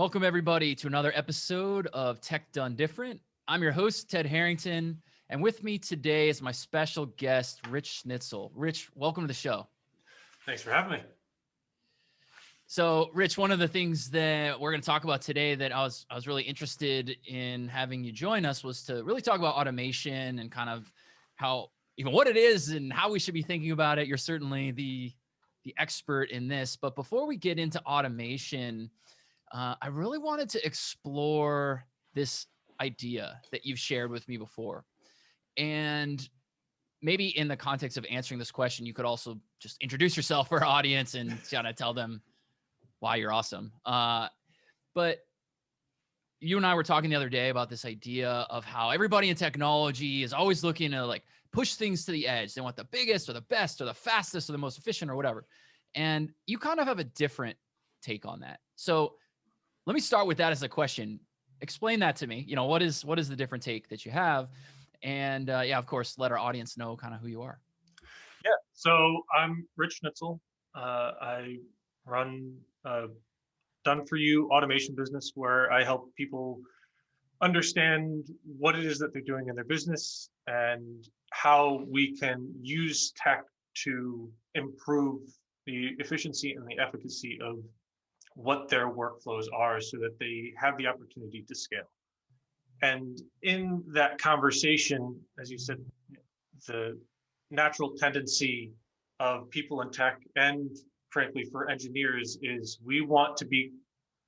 Welcome, everybody, to another episode of Tech Done Different. I'm your host, Ted Harrington, and with me today is my special guest, Rich Schnitzel. Rich, welcome to the show. Thanks for having me. So, Rich, one of the things that we're going to talk about today that I was really interested in having you join us was to really talk about automation and kind of how, even what it is and how we should be thinking about it. You're certainly the expert in this. But before we get into automation, I really wanted to explore this idea that you've shared with me before. And maybe in the context of answering this question, you could also just introduce yourself for our audience and kind of tell them why you're awesome. But you and I were talking the other day about this idea of how everybody in technology is always looking to like push things to the edge. They want the biggest or the best or the fastest or the most efficient or whatever. And you kind of have a different take on that. So let me start with that as a question. Explain that to me. You know, what is the different take that you have? And yeah, of course, let our audience know kind of who you are. Yeah, so I'm Rich Schnitzel. I run a done-for-you automation business where I help people understand what it is that they're doing in their business and how we can use tech to improve the efficiency and the efficacy of what their workflows are so that they have the opportunity to scale. And in that conversation, as you said, the natural tendency of people in tech and frankly for engineers is we want to be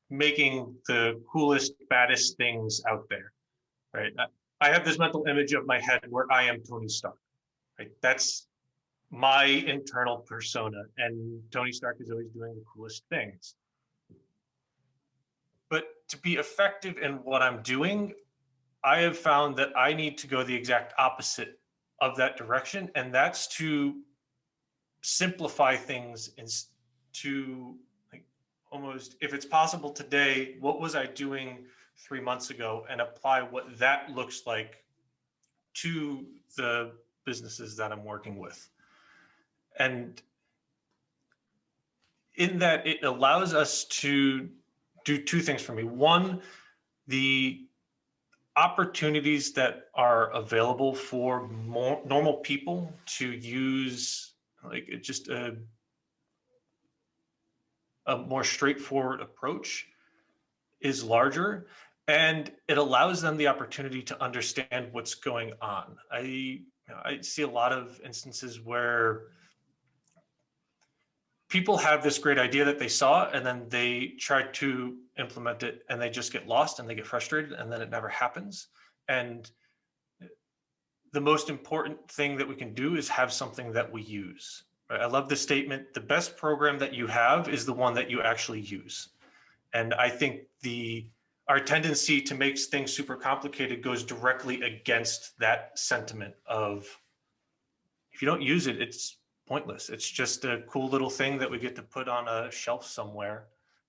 making the coolest, baddest things out there, right? I have this mental image of my head where I am Tony Stark, right? That's my internal persona, and Tony Stark is always doing the coolest things. But to be effective in what I'm doing, I have found that I need to go the exact opposite of that direction, and that's to simplify things and to like almost, if it's possible today, what was I doing 3 months ago, and apply what that looks like to the businesses that I'm working with. And in that, it allows us to do two things for me. One, the opportunities that are available for more normal people to use like just a more straightforward approach is larger, and it allows them the opportunity to understand what's going on. I see a lot of instances where people have this great idea that they saw and then they try to implement it and they just get lost and they get frustrated and then it never happens. And the most important thing that we can do is have something that we use. Right? I love the statement, the best program that you have is the one that you actually use. And I think our tendency to make things super complicated goes directly against that sentiment of, if you don't use it, it's pointless. It's just a cool little thing that we get to put on a shelf somewhere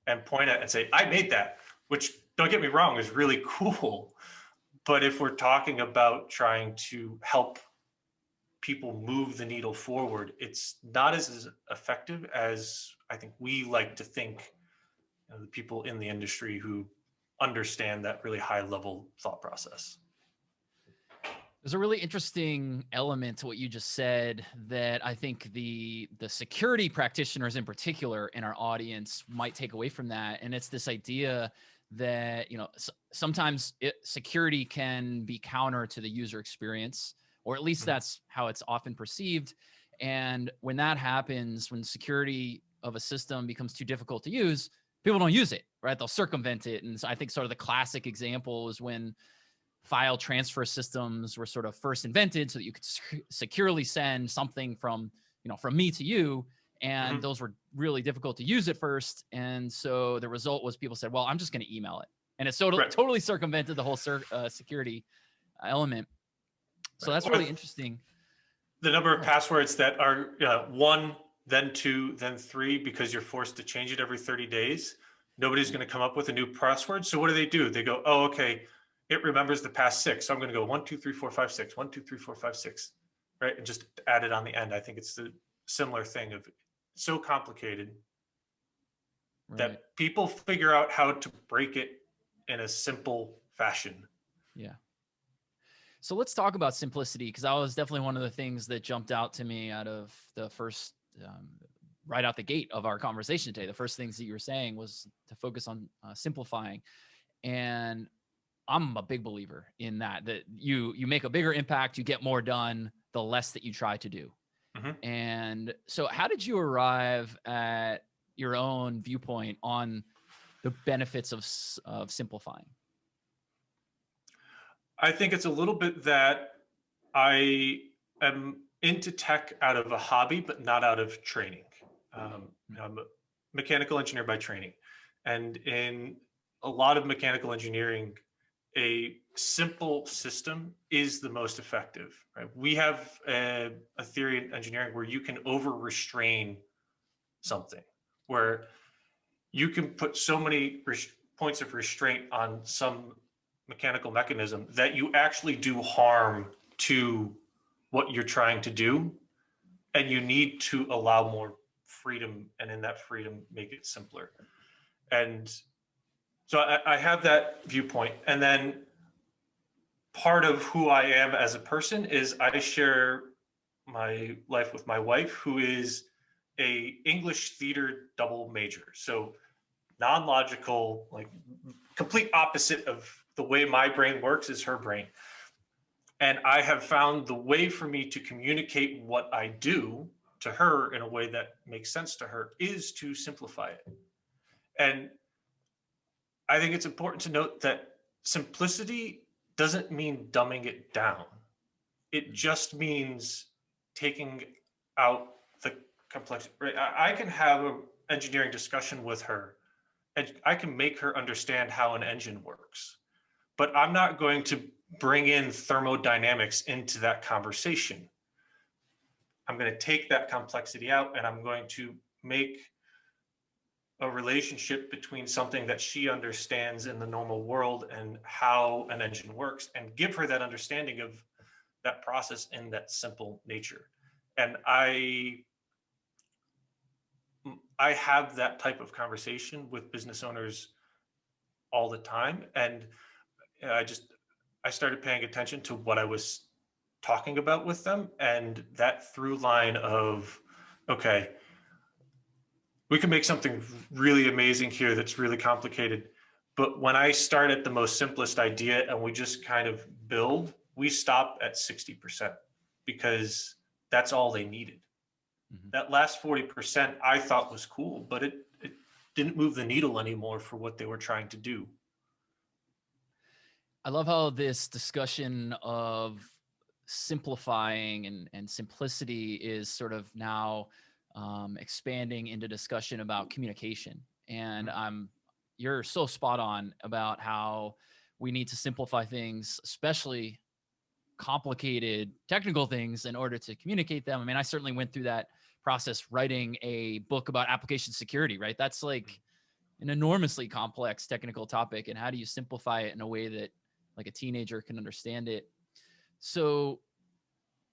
and point at and say, I made that, which, don't get me wrong, is really cool. But if we're talking about trying to help people move the needle forward, it's not as effective as I think we like to think, the people in the industry who understand that really high level thought process. There's a really interesting element to what you just said that I think the security practitioners in particular in our audience might take away from that. And it's this idea that, sometimes security can be counter to the user experience, or at least that's how it's often perceived. And when that happens, when security of a system becomes too difficult to use, people don't use it, right? They'll circumvent it. And so I think sort of the classic example is when file transfer systems were sort of first invented so that you could securely send something from me to you. And those were really difficult to use at first. And so the result was people said, well, I'm just going to email it. And it totally circumvented the whole security element. So that's really interesting. The number of passwords that are 1, then 2, then 3, because you're forced to change it every 30 days. Nobody's going to come up with a new password. So what do? They go, oh, okay, it remembers the past 6. So I'm going to go 1, 2, 3, 4, 5, 6, 1, 2, 3, 4, 5, 6, right? And just add it on the end. I think it's the similar thing of so complicated. Right. that people figure out how to break it in a simple fashion. Yeah. So let's talk about simplicity, because that was definitely one of the things that jumped out to me out of the first, right out the gate of our conversation today. The first things that you were saying was to focus on simplifying. And I'm a big believer in that, that you make a bigger impact, you get more done, the less that you try to do. Mhm. And so how did you arrive at your own viewpoint on the benefits of simplifying? I think it's a little bit that I am into tech out of a hobby, but not out of training. I'm a mechanical engineer by training. And in a lot of mechanical engineering, a simple system is the most effective. Right? We have a theory in engineering where you can over restrain something, where you can put so many points of restraint on some mechanical mechanism that you actually do harm to what you're trying to do. And you need to allow more freedom, and in that freedom, make it simpler. And so I have that viewpoint. And then part of who I am as a person is I share my life with my wife, who is a English theater double major. So non-logical, like complete opposite of the way my brain works is her brain. And I have found the way for me to communicate what I do to her in a way that makes sense to her is to simplify it. And I think it's important to note that simplicity doesn't mean dumbing it down. It just means taking out the complexity. Right? I can have an engineering discussion with her, and I can make her understand how an engine works. But I'm not going to bring in thermodynamics into that conversation. I'm going to take that complexity out, and I'm going to make a relationship between something that she understands in the normal world and how an engine works, and give her that understanding of that process in that simple nature. And I have that type of conversation with business owners all the time. And I started paying attention to what I was talking about with them, and that through line of, okay, we can make something really amazing here that's really complicated. But when I start at the most simplest idea and we just kind of build, we stop at 60% because that's all they needed. Mm-hmm. That last 40% I thought was cool, but it didn't move the needle anymore for what they were trying to do. I love how this discussion of simplifying and simplicity is sort of now expanding into discussion about communication. And you're so spot on about how we need to simplify things, especially complicated technical things, in order to communicate them. I mean, I certainly went through that process writing a book about application security, right? That's like an enormously complex technical topic. And how do you simplify it in a way that like a teenager can understand it? So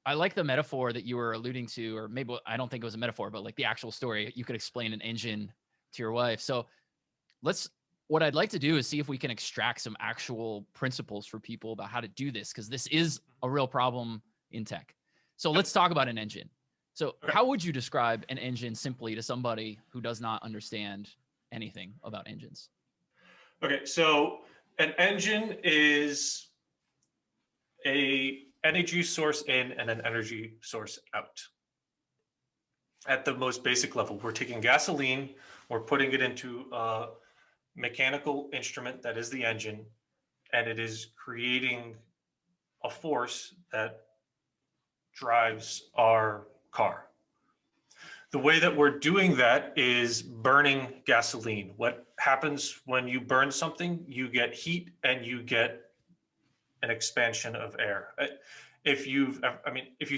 I like the metaphor that you were alluding to, or maybe I don't think it was a metaphor, but like the actual story. You could explain an engine to your wife. So what I'd like to do is see if we can extract some actual principles for people about how to do this, because this is a real problem in tech. So let's talk about an engine. So how would you describe an engine simply to somebody who does not understand anything about engines? Okay, so an engine is a energy source in and an energy source out. At the most basic level, we're taking gasoline, we're putting it into a mechanical instrument that is the engine, and it is creating a force that drives our car. The way that we're doing that is burning gasoline. What happens when you burn something? You get heat and you get an expansion of air. If you've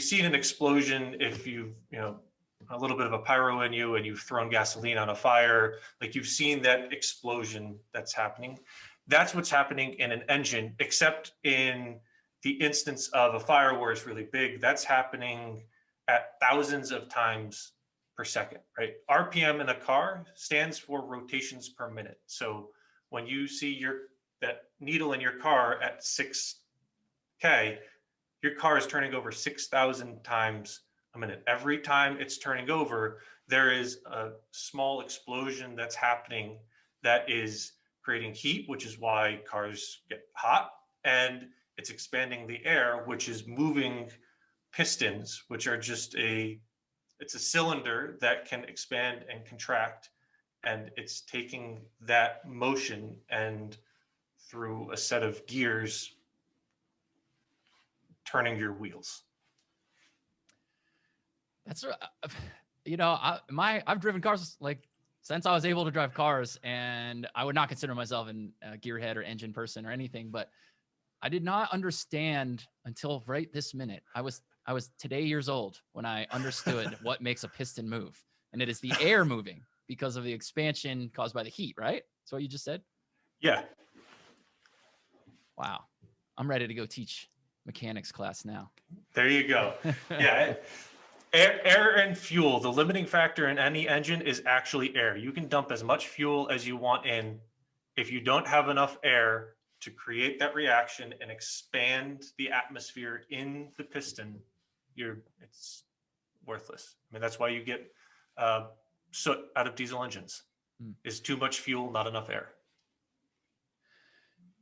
seen an explosion, if you've, a little bit of a pyro in you and you've thrown gasoline on a fire, like you've seen that explosion that's happening. That's what's happening in an engine, except in the instance of a fire where it's really big, that's happening at thousands of times per second, right? RPM in a car stands for rotations per minute. So when you see that needle in your car at 6K, your car is turning over 6,000 times a minute. Every time it's turning over, there is a small explosion that's happening that is creating heat, which is why cars get hot, and it's expanding the air, which is moving pistons, which are just it's a cylinder that can expand and contract, and it's taking that motion and through a set of gears turning your wheels. That's, you know, I've driven cars like since I was able to drive cars, and I would not consider myself a gearhead or engine person or anything, but I did not understand until right this minute. I was today years old when I understood what makes a piston move, and it is the air moving because of the expansion caused by the heat, right? That's what you just said? Yeah. Wow. I'm ready to go teach mechanics class now. There you go. Yeah. Air and fuel, the limiting factor in any engine is actually air. You can dump as much fuel as you want in. If you don't have enough air to create that reaction and expand the atmosphere in the piston, it's worthless. I mean, that's why you get soot out of diesel engines. Is too much fuel, not enough air.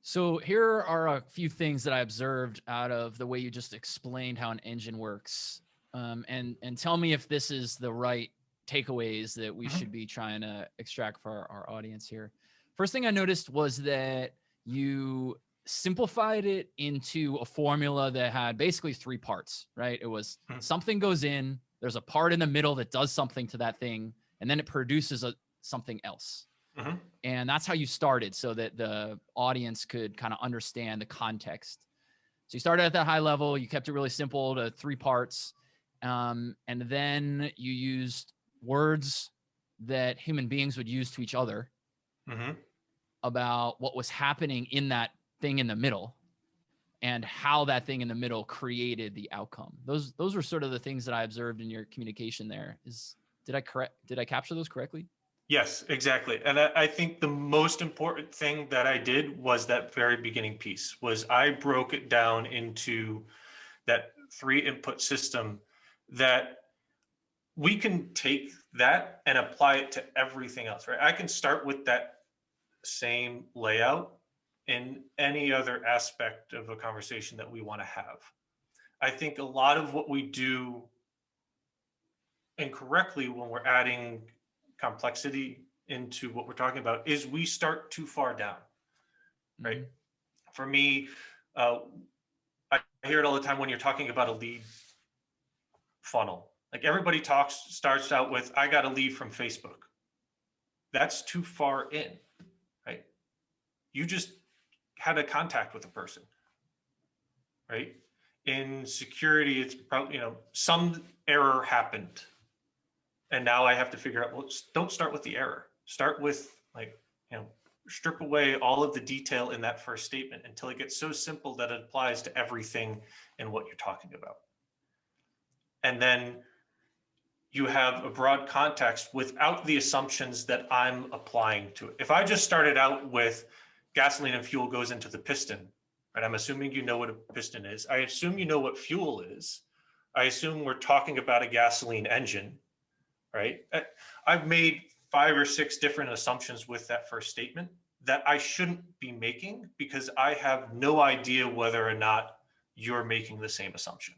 So here are a few things that I observed out of the way you just explained how an engine works. And tell me if this is the right takeaways that we should be trying to extract for our audience here. First thing I noticed was that you simplified it into a formula that had basically 3 parts, right? It was something goes in, there's a part in the middle that does something to that thing, and then it produces something else. And that's how you started, so that the audience could kind of understand the context. So you started at that high level, you kept it really simple to 3 parts. And then you used words that human beings would use to each other about what was happening in that thing in the middle and how that thing in the middle created the outcome. Those were sort of the things that I observed in your communication there. Did I capture those correctly? Yes, exactly. And I think the most important thing that I did was that very beginning piece was I broke it down into that 3 input system that we can take that and apply it to everything else, right? I can start with that same layout in any other aspect of a conversation that we want to have. I think a lot of what we do incorrectly when we're adding complexity into what we're talking about is we start too far down, right? For me, I hear it all the time when you're talking about a lead funnel. Like everybody starts out with, I got a lead from Facebook. That's too far in, right? You just had a contact with a person, right? In security, it's probably, some error happened. And now I have to figure out, well, don't start with the error. Start with strip away all of the detail in that first statement until it gets so simple that it applies to everything in what you're talking about. And then you have a broad context without the assumptions that I'm applying to it. If I just started out with gasoline and fuel goes into the piston, right? I'm assuming you know what a piston is. I assume you know what fuel is. I assume we're talking about a gasoline engine, right? I've made 5 or 6 different assumptions with that first statement that I shouldn't be making because I have no idea whether or not you're making the same assumption.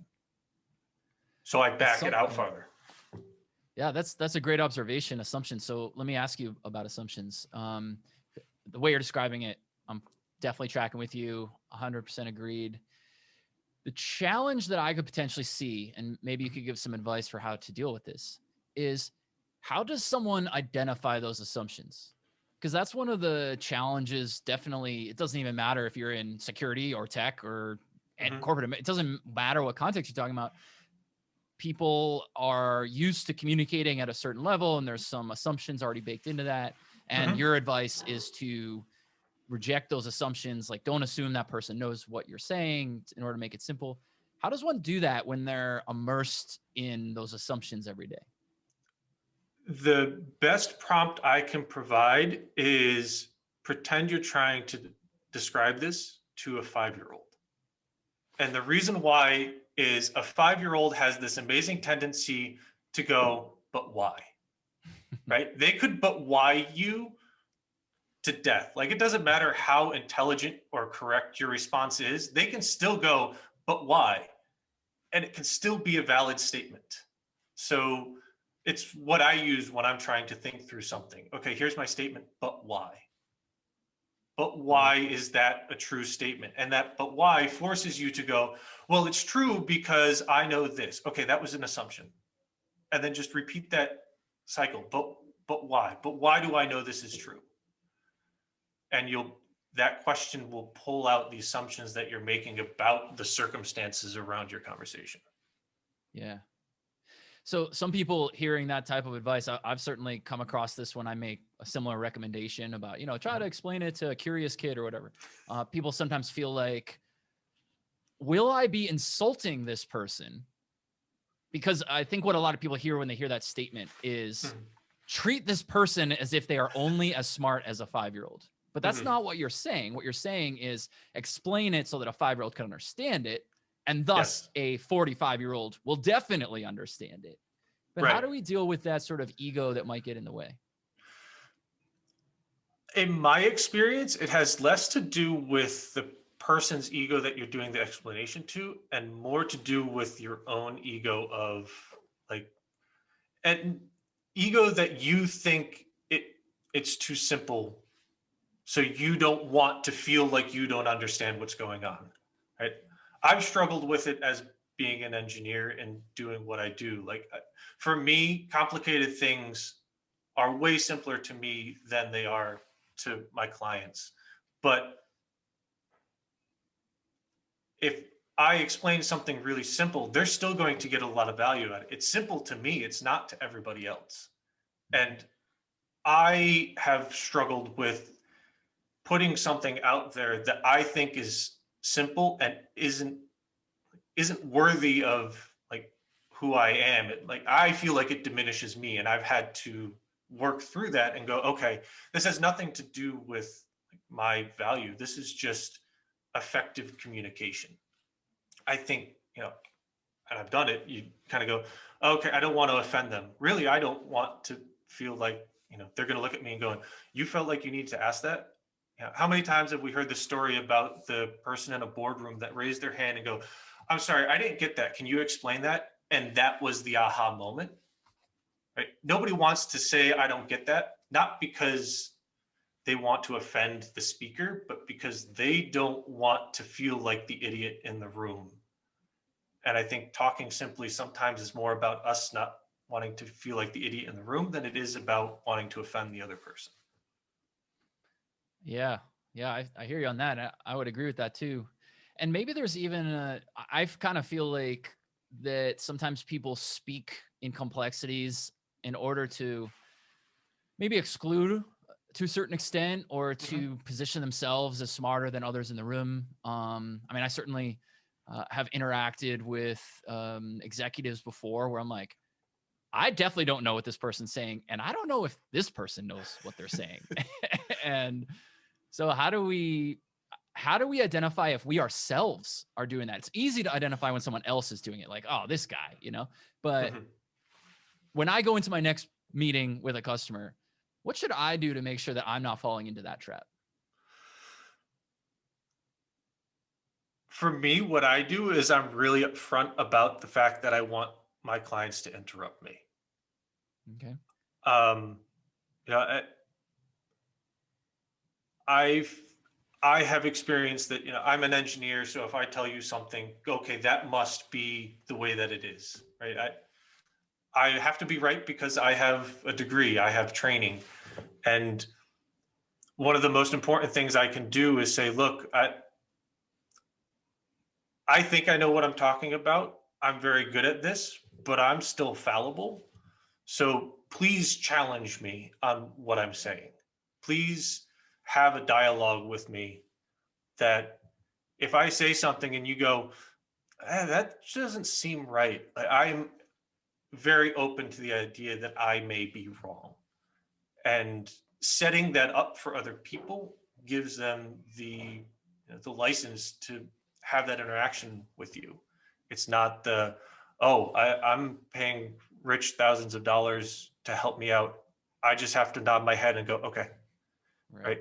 So I back it out farther. Yeah, that's a great observation, assumption. So let me ask you about assumptions. The way you're describing it, I'm definitely tracking with you, 100% agreed. The challenge that I could potentially see, and maybe you could give some advice for how to deal with this, is how does someone identify those assumptions? Because that's one of the challenges. Definitely, it doesn't even matter if you're in security or tech or corporate. It doesn't matter what context you're talking about. People are used to communicating at a certain level, and there's some assumptions already baked into that. And your advice is to reject those assumptions. Like, don't assume that person knows what you're saying in order to make it simple. How does one do that when they're immersed in those assumptions every day? The best prompt I can provide is pretend you're trying to describe this to a 5-year-old. And the reason why is a 5-year-old has this amazing tendency to go, but why? Right? They could but why you to death. Like, it doesn't matter how intelligent or correct your response is, they can still go, but why? And it can still be a valid statement. So it's what I use when I'm trying to think through something. Okay, here's my statement, but why? But why is that a true statement? And that but why forces you to go, well, it's true because I know this. Okay, that was an assumption. And then just repeat that cycle. But why? But why do I know this is true? And that question will pull out the assumptions that you're making about the circumstances around your conversation. Yeah. So some people hearing that type of advice, I've certainly come across this when I make a similar recommendation about, try to explain it to a curious kid or whatever. People sometimes feel like, will I be insulting this person? Because I think what a lot of people hear when they hear that statement is treat this person as if they are only as smart as a 5-year-old. But that's not what you're saying. What you're saying is explain it so that a 5-year-old can understand it. And thus a 45-year-old will definitely understand it. But how do we deal with that sort of ego that might get in the way? In my experience, it has less to do with the person's ego that you're doing the explanation to, and more to do with your own ego of and ego that you think it's too simple. So you don't want to feel like you don't understand what's going on, right? I've struggled with it as being an engineer and doing what I do. Like, for me, complicated things are way simpler to me than they are to my clients. But if I explain something really simple, they're still going to get a lot of value out of it. It's simple to me, it's not to everybody else. And I have struggled with putting something out there that I think is simple and isn't worthy of like who I am. I feel like it diminishes me, and I've had to work through that and go, okay, this has nothing to do with my value. This is just effective communication. I think, and I've done it, you kind of go, okay, I don't want to offend them. Really, I don't want to feel like, they're going to look at me and going, you felt like you need to ask that? How many times have we heard the story about the person in a boardroom that raised their hand and go, I'm sorry, I didn't get that. Can you explain that? And that was the aha moment, right? Nobody wants to say, I don't get that, not because they want to offend the speaker, but because they don't want to feel like the idiot in the room. And I think talking simply sometimes is more about us not wanting to feel like the idiot in the room than it is about wanting to offend the other person. Yeah. Yeah. I hear you on that. I would agree with that too. And maybe there's even I kind of feel like that sometimes people speak in complexities in order to maybe exclude to a certain extent or to position themselves as smarter than others in the room. I mean, I certainly have interacted with executives before where I'm like, I definitely don't know what this person's saying. And I don't know if this person knows what they're saying. And so how do we identify if we ourselves are doing that? It's easy to identify when someone else is doing it, like, oh, this guy, but when I go into my next meeting with a customer, what should I do to make sure that I'm not falling into that trap? For me, what I do is I'm really upfront about the fact that I want my clients to interrupt me. Okay. Yeah, I have experienced that, I'm an engineer. So if I tell you something, okay, that must be the way that it is, right? I have to be right because I have a degree, I have training. And one of the most important things I can do is say, look, I think I know what I'm talking about. I'm very good at this, but I'm still fallible. So please challenge me on what I'm saying. Please have a dialogue with me that if I say something and you go, that doesn't seem right. very open to the idea that I may be wrong. And setting that up for other people gives them the license to have that interaction with you. It's not I'm paying Rich thousands of dollars to help me out. I just have to nod my head and go, okay, right?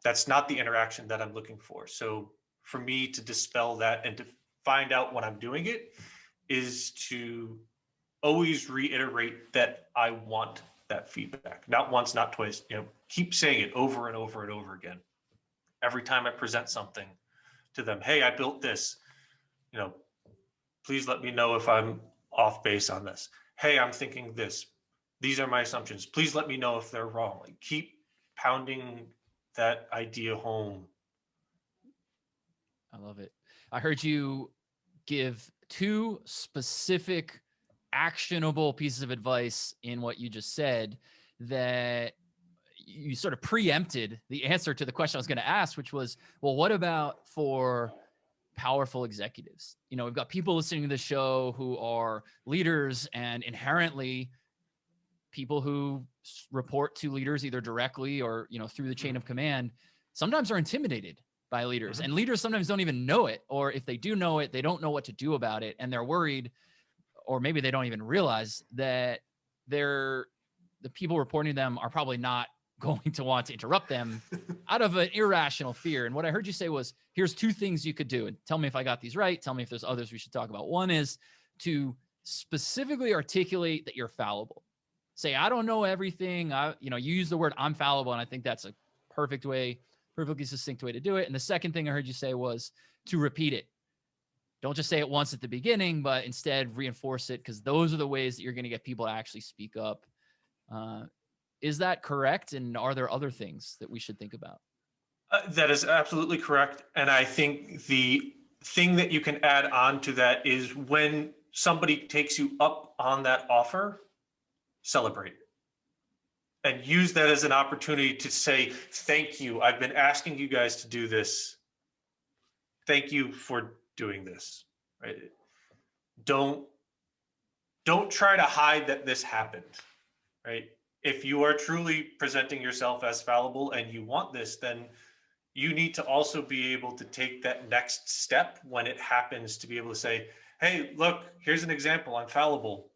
That's not the interaction that I'm looking for. So for me to dispel that and to find out when I'm doing it is to always reiterate that I want that feedback. Not once, not twice, keep saying it over and over and over again. Every time I present something to them, hey, I built this, please let me know if I'm off base on this. Hey, I'm thinking this. These are my assumptions. Please let me know if they're wrong. Like, keep pounding that idea home. I love it. I heard you give 2 specific actionable pieces of advice in what you just said that you sort of preempted the answer to the question I was going to ask, which was, well, what about for powerful executives? We've got people listening to the show who are leaders and inherently people who report to leaders either directly or, through the chain of command, sometimes are intimidated by leaders, and leaders sometimes don't even know it. Or if they do know it, they don't know what to do about it. And they're worried, or maybe they don't even realize that the people reporting to them are probably not going to want to interrupt them out of an irrational fear. And what I heard you say was, here's 2 things you could do. And tell me if I got these right. Tell me if there's others we should talk about. One is to specifically articulate that you're fallible. Say, I don't know everything. You use the word I'm fallible. And I think that's a perfectly succinct way to do it. And the second thing I heard you say was to repeat it. Don't just say it once at the beginning, but instead reinforce it, because those are the ways that you're going to get people to actually speak up. Is that correct? And are there other things that we should think about? That is absolutely correct. And I think the thing that you can add on to that is when somebody takes you up on that offer, celebrate and use that as an opportunity to say, thank you. I've been asking you guys to do this. Thank you for doing this. Right? Don't try to hide that this happened. Right? If you are truly presenting yourself as fallible and you want this, then you need to also be able to take that next step when it happens, to be able to say, hey, look, here's an example. I'm fallible.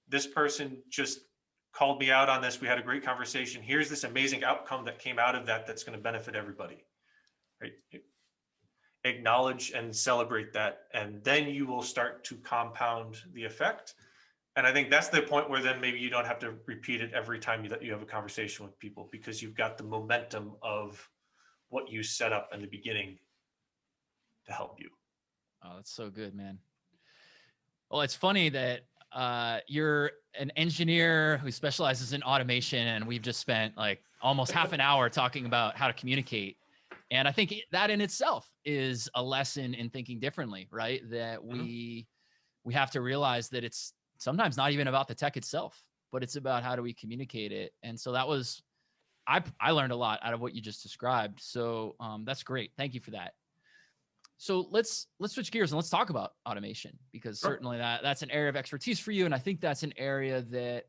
This person just called me out on this. We had a great conversation. Here's this amazing outcome that came out of that that's going to benefit everybody. Right? Acknowledge and celebrate that, and then you will start to compound the effect. And I think that's the point where then maybe you don't have to repeat it every time that you have a conversation with people, because you've got the momentum of what you set up in the beginning to help you. Oh, that's so good, man. Well, it's funny that you're an engineer who specializes in automation, and we've just spent like almost half an hour talking about how to communicate. And I think that in itself is a lesson in thinking differently, right? That we have to realize that it's sometimes not even about the tech itself, but it's about how do we communicate it. And so that was, I learned a lot out of what you just described. So that's great. Thank you for that. So let's switch gears and let's talk about automation, because certainly that's an area of expertise for you. And I think that's an area that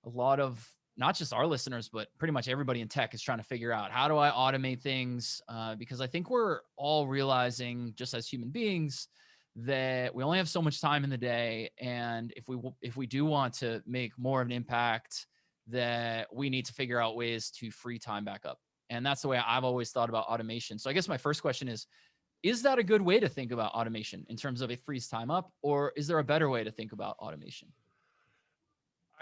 a lot of, not just our listeners, but pretty much everybody in tech is trying to figure out, how do I automate things? Because I think we're all realizing, just as human beings, that we only have so much time in the day. And if we do want to make more of an impact, that we need to figure out ways to free time back up. And that's the way I've always thought about automation. So I guess my first question is that a good way to think about automation in terms of it frees time up, or is there a better way to think about automation?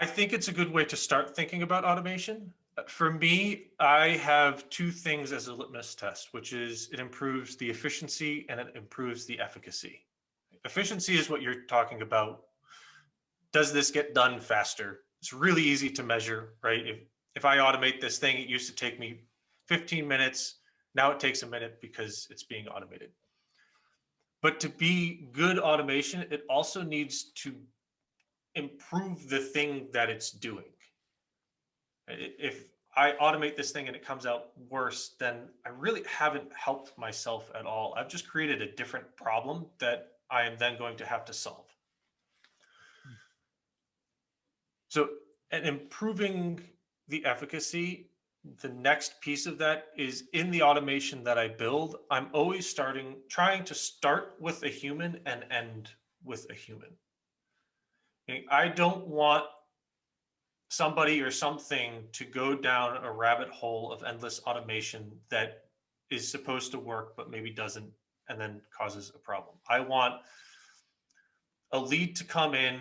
I think it's a good way to start thinking about automation. For me, I have 2 things as a litmus test, which is it improves the efficiency and it improves the efficacy. Efficiency is what you're talking about. Does this get done faster? It's really easy to measure, right? If I automate this thing, it used to take me 15 minutes. Now it takes a minute because it's being automated. But to be good automation, it also needs to improve the thing that it's doing. If I automate this thing and it comes out worse, then I really haven't helped myself at all. I've just created a different problem that I am then going to have to solve. So, and improving the efficacy, the next piece of that is in the automation that I build, I'm always trying to start with a human and end with a human. I don't want somebody or something to go down a rabbit hole of endless automation that is supposed to work but maybe doesn't, and then causes a problem. I want a lead to come in.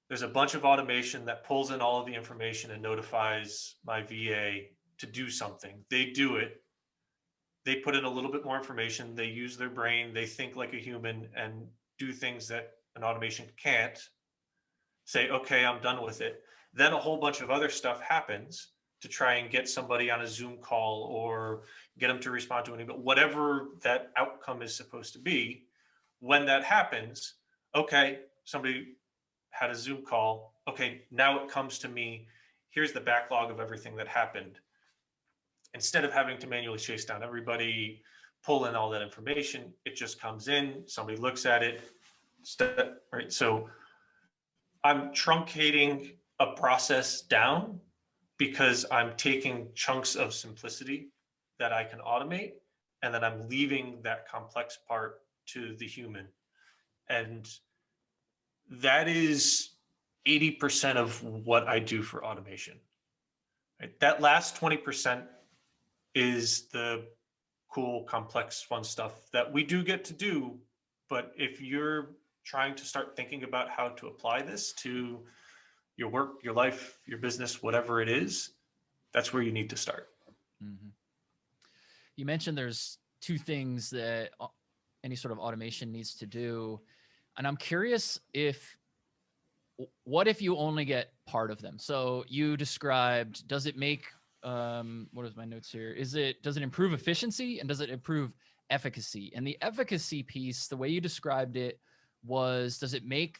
There's a bunch of automation that pulls in all of the information and notifies my VA to do something. They do it. They put in a little bit more information. They use their brain. They think like a human and do things that an automation can't. Say, okay, I'm done with it. Then a whole bunch of other stuff happens to try and get somebody on a Zoom call or get them to respond to an email, whatever that outcome is supposed to be. When that happens, okay, somebody had a Zoom call. Okay, now it comes to me. Here's the backlog of everything that happened. Instead of having to manually chase down everybody, pull in all that information, it just comes in, somebody looks at it, right? So I'm truncating a process down because I'm taking chunks of simplicity that I can automate, and then I'm leaving that complex part to the human. And that is 80% of what I do for automation. Right? That last 20% is the cool, complex, fun stuff that we do get to do. But if you're trying to start thinking about how to apply this to your work, your life, your business, whatever it is, that's where you need to start. Mm-hmm. You mentioned there's two things that any sort of automation needs to do. And I'm curious what if you only get part of them? So you described, does it make, what is my notes here? Does it improve efficiency and does it improve efficacy? And the efficacy piece, the way you described it was, does it make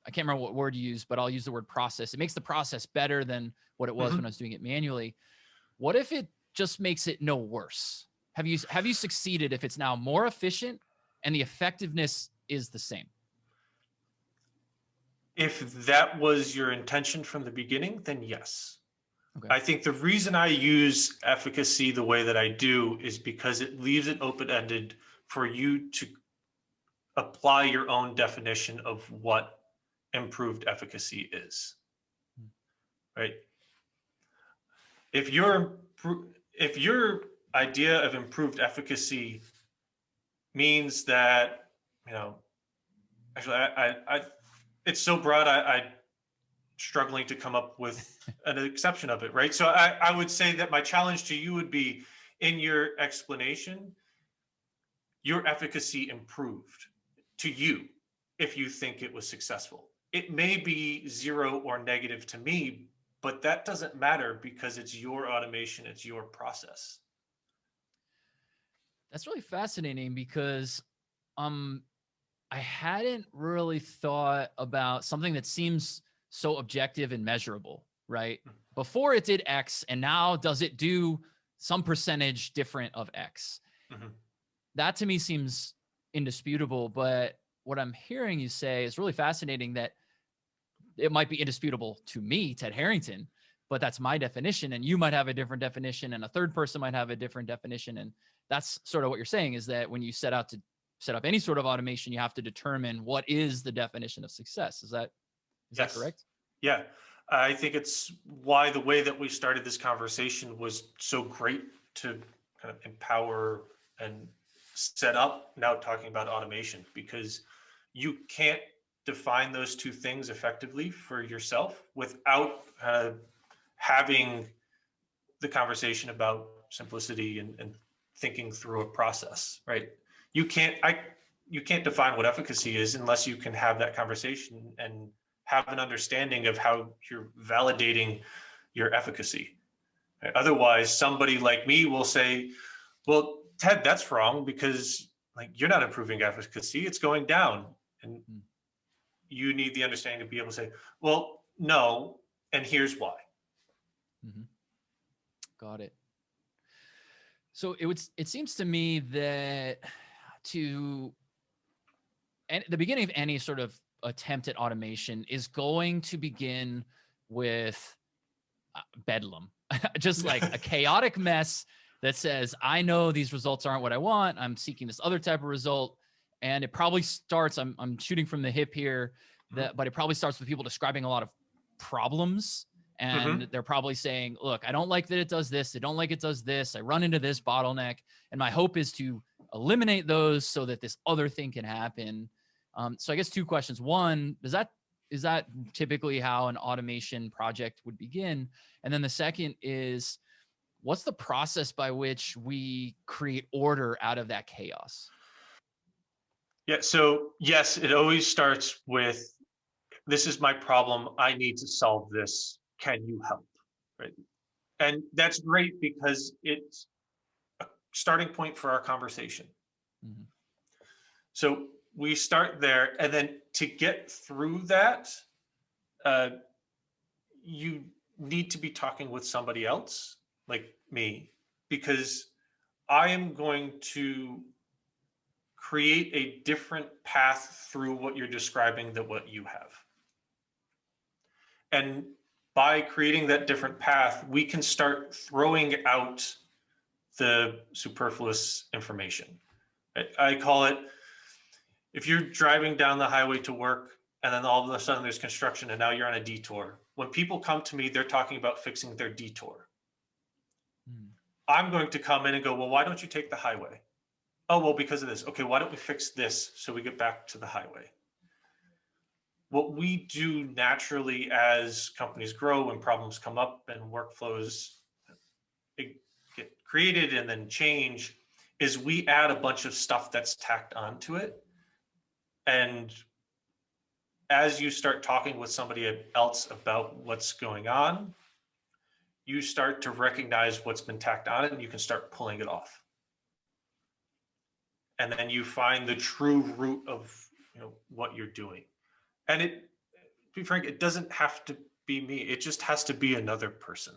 I can't remember what word you used, but I'll use the word process. It makes the process better than what it was when I was doing it manually. What if it just makes it no worse? Have you succeeded if it's now more efficient and the effectiveness is the same? If that was your intention from the beginning, then yes. Okay. I think the reason I use efficacy the way that I do is because it leaves it open-ended for you to apply your own definition of what improved efficacy is. Right? If your idea of improved efficacy means that, actually, it's so broad, I struggling to come up with an exception of it, right? So I would say that my challenge to you would be, in your explanation, your efficacy improved to you if you think it was successful. It may be 0 or negative to me, but that doesn't matter because it's your automation, it's your process. That's really fascinating because I hadn't really thought about something that seems so objective and measurable, right? Before it did X, and now does it do some percentage different of X? Mm-hmm. That to me seems indisputable, but what I'm hearing you say is really fascinating, that it might be indisputable to me, Ted Harrington, but that's my definition, and you might have a different definition, and a third person might have a different definition. And that's sort of what you're saying, is that when you set out to set up any sort of automation, you have to determine what is the definition of success. Is that correct? Yeah. I think it's why the way that we started this conversation was so great to kind of empower and set up, now talking about automation, because you can't define those two things effectively for yourself without having the conversation about simplicity and thinking through a process, right? You can't define what efficacy is unless you can have that conversation and have an understanding of how you're validating your efficacy. Right? Otherwise, somebody like me will say, well, Ted, that's wrong because you're not improving efficacy, it's going down. And you need the understanding to be able to say, well, no, and here's why. Mm-hmm. Got it. So it seems to me that the beginning of any sort of attempt at automation is going to begin with bedlam, just like a chaotic mess that says, I know these results aren't what I want. I'm seeking this other type of result. And it probably starts, I'm shooting from the hip here, but it probably starts with people describing a lot of problems. And they're probably saying, look, I don't like that it does this. I don't like it does this. I run into this bottleneck. And my hope is to eliminate those so that this other thing can happen. So I guess two questions. One, is that typically how an automation project would begin? And then the second is, what's the process by which we create order out of that chaos? Yeah. So yes, it always starts with, this is my problem. I need to solve this. Can you help? Right. And that's great because it's a starting point for our conversation. So we start there, and then to get through that, you need to be talking with somebody else like me, because I am going to create a different path through what you're describing than what you have. And by creating that different path, we can start throwing out the superfluous information. I call it, if you're driving down the highway to work and then all of a sudden there's construction and now you're on a detour. When people come to me, they're talking about fixing their detour. I'm going to come in and go, well, why don't you take the highway? Oh, well, because of this. Okay, why don't we fix this so we get back to the highway? What we do naturally as companies grow and problems come up and workflows get created and then change is we add a bunch of stuff that's tacked onto it. And as you start talking with somebody else about what's going on, you start to recognize what's been tacked on it and you can start pulling it off. And then you find the true root of what you're doing. And to be frank, it doesn't have to be me. It just has to be another person.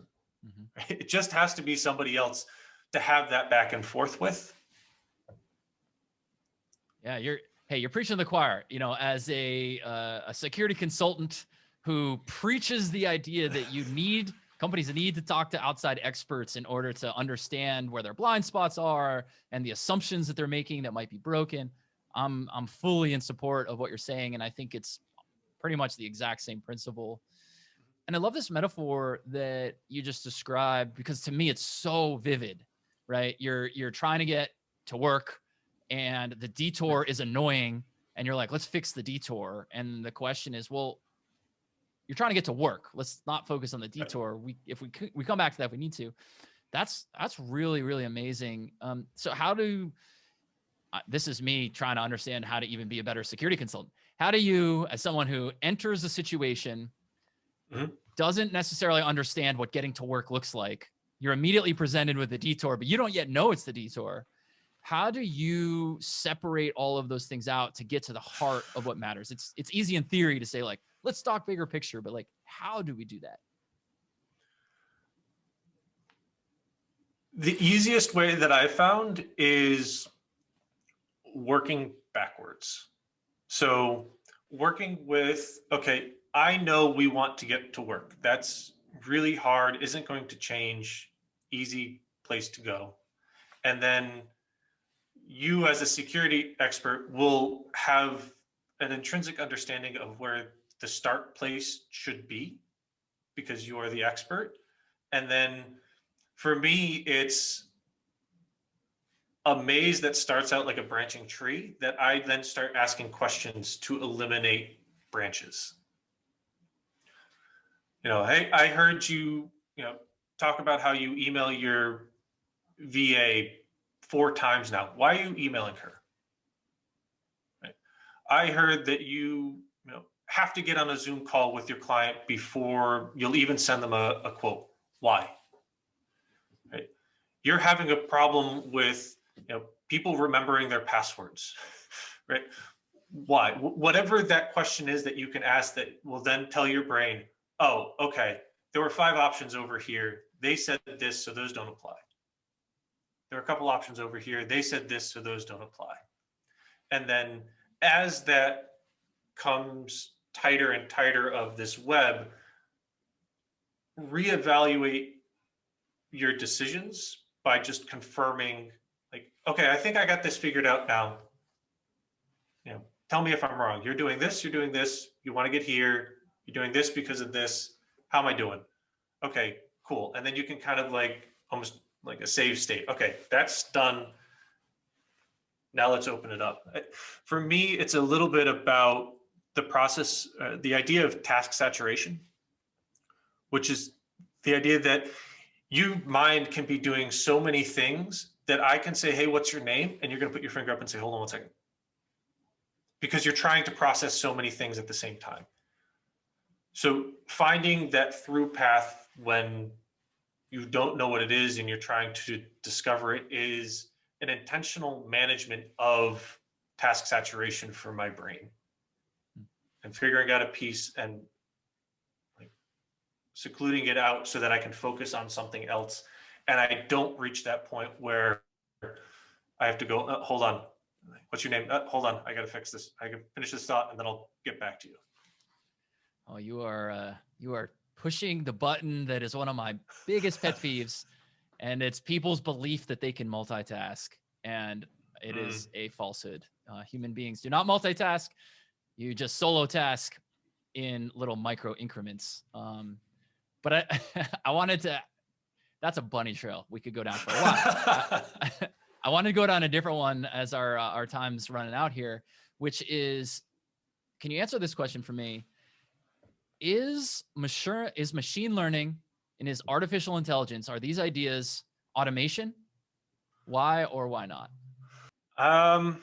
It just has to be somebody else to have that back and forth with. Yeah, you're preaching to the choir. As a security consultant who preaches the idea that companies need to talk to outside experts in order to understand where their blind spots are and the assumptions that they're making that might be broken. I'm fully in support of what you're saying, and I think it's pretty much the exact same principle. And I love this metaphor that you just described, because to me it's so vivid, right? You're trying to get to work and the detour is annoying and you're like, let's fix the detour. And the question is, well, you're trying to get to work. Let's not focus on the detour. If we come back to that if we need to. That's really, really amazing. So this is me trying to understand how to even be a better security consultant. How do you, as someone who enters a situation, doesn't necessarily understand what getting to work looks like, you're immediately presented with the detour, but you don't yet know it's the detour. How do you separate all of those things out to get to the heart of what matters? It's easy in theory to say, like, let's talk bigger picture, but like, how do we do that? The easiest way that I found is working backwards. So working with, okay, I know we want to get to work. That's really hard, isn't going to change, easy place to go. And then you as a security expert will have an intrinsic understanding of where the start place should be because you are the expert. And then for me, it's a maze that starts out like a branching tree that I then start asking questions to eliminate branches. Hey, I heard you, talk about how you email your VA 4 times now. Why are you emailing her? Right. I heard that you have to get on a Zoom call with your client before you'll even send them a quote. Why? Right. You're having a problem with people remembering their passwords, right? Why? Whatever that question is that you can ask that will then tell your brain, oh, okay, there were 5 options over here. They said this, so those don't apply. There are a couple options over here. They said this, so those don't apply. And then as that comes tighter and tighter of this web, reevaluate your decisions by just confirming, like, okay, I think I got this figured out now. Tell me if I'm wrong. You're doing this, you want to get here, you're doing this because of this. How am I doing? Okay, cool. And then you can kind of like almost like a save state. Okay, that's done. Now let's open it up. For me, it's a little bit about the process, the idea of task saturation, which is the idea that mind can be doing so many things that I can say, hey, what's your name? And you're going to put your finger up and say, hold on 1 second. Because you're trying to process so many things at the same time. So finding that through path when you don't know what it is and you're trying to discover it is an intentional management of task saturation for my brain, and figuring out a piece and like secluding it out so that I can focus on something else. And I don't reach that point where I have to go, hold on, what's your name? Hold on, I got to fix this. I can finish this thought and then I'll get back to you. Oh, you are pushing the button that is one of my biggest pet peeves, and it's people's belief that they can multitask, and it is a falsehood. Human beings do not multitask. You just solo task in little micro increments. But I wanted to. That's a bunny trail we could go down for a while. I wanted to go down a different one as our time's running out here, which is, can you answer this question for me? Is machine learning and is artificial intelligence, are these ideas automation? Why or why not? I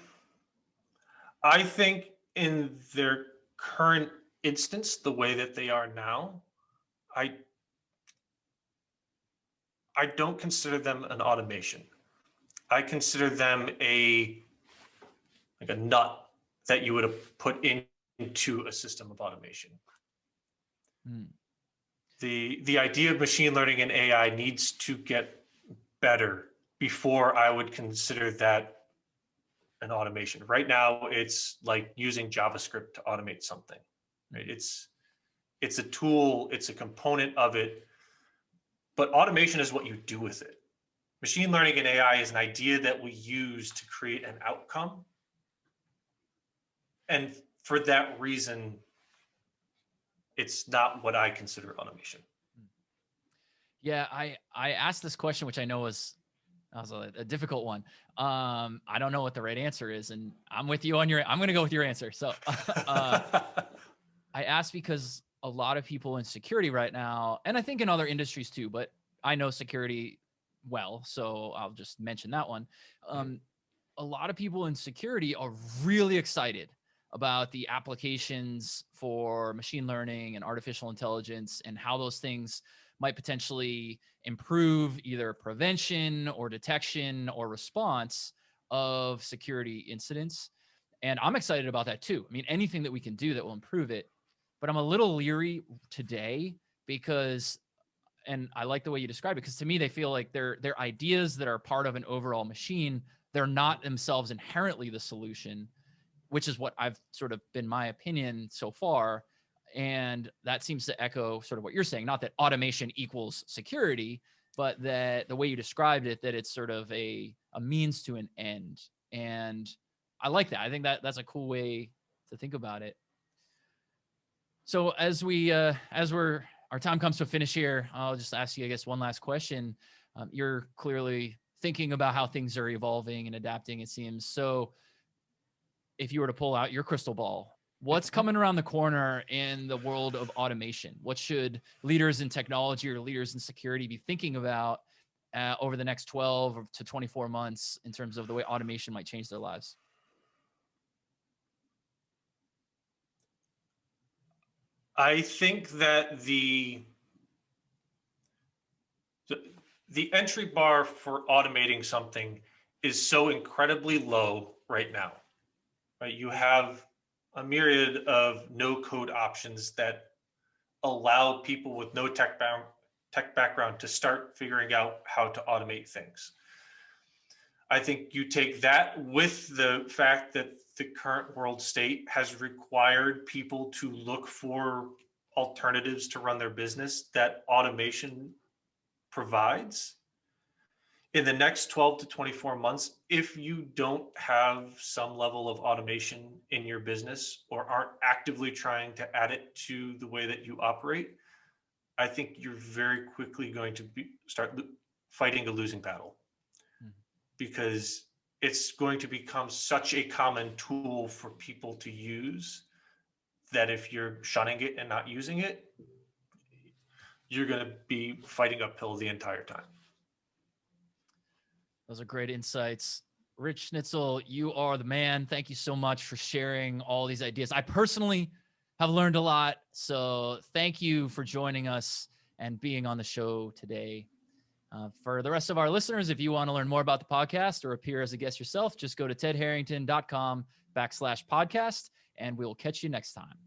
think in their current instance, the way that they are now, I don't consider them an automation. I consider them like a nut that you would have put into a system of automation. The idea of machine learning and AI needs to get better before I would consider that an automation. Right now, it's like using JavaScript to automate something. Right? It's a tool, it's a component of it, but automation is what you do with it. Machine learning and AI is an idea that we use to create an outcome. And for that reason, it's not what I consider automation. Yeah, I asked this question, which I know was a difficult one. I don't know what the right answer is, and I'm with you on I'm going to go with your answer. So I asked because a lot of people in security right now, and I think in other industries too, but I know security well, so I'll just mention that one. A lot of people in security are really excited about the applications for machine learning and artificial intelligence and how those things might potentially improve either prevention or detection or response of security incidents. And I'm excited about that too. I mean, anything that we can do that will improve it. But I'm a little leery today because, and I like the way you describe it, because to me, they feel like they're ideas that are part of an overall machine. They're not themselves inherently the solution, which is what I've sort of been my opinion so far. And that seems to echo sort of what you're saying, not that automation equals security, but that the way you described it, that it's sort of a means to an end. And I like that. I think that's a cool way to think about it. So as our time comes to a finish here, I'll just ask you, I guess, one last question. You're clearly thinking about how things are evolving and adapting, it seems. So if you were to pull out your crystal ball, what's coming around the corner in the world of automation? What should leaders in technology or leaders in security be thinking about over the next 12 to 24 months in terms of the way automation might change their lives? I think that the entry bar for automating something is so incredibly low right now. Right? You have a myriad of no-code options that allow people with no tech background to start figuring out how to automate things. I think you take that with the fact that the current world state has required people to look for alternatives to run their business that automation provides, in the next 12 to 24 months, if you don't have some level of automation in your business or aren't actively trying to add it to the way that you operate, I think you're very quickly going to start fighting a losing battle, because it's going to become such a common tool for people to use that if you're shunning it and not using it, you're going to be fighting uphill the entire time. Those are great insights. Rich Schnitzel, you are the man. Thank you so much for sharing all these ideas. I personally have learned a lot. So thank you for joining us and being on the show today. For the rest of our listeners, if you want to learn more about the podcast or appear as a guest yourself, just go to tedharrington.com/podcast, and we'll catch you next time.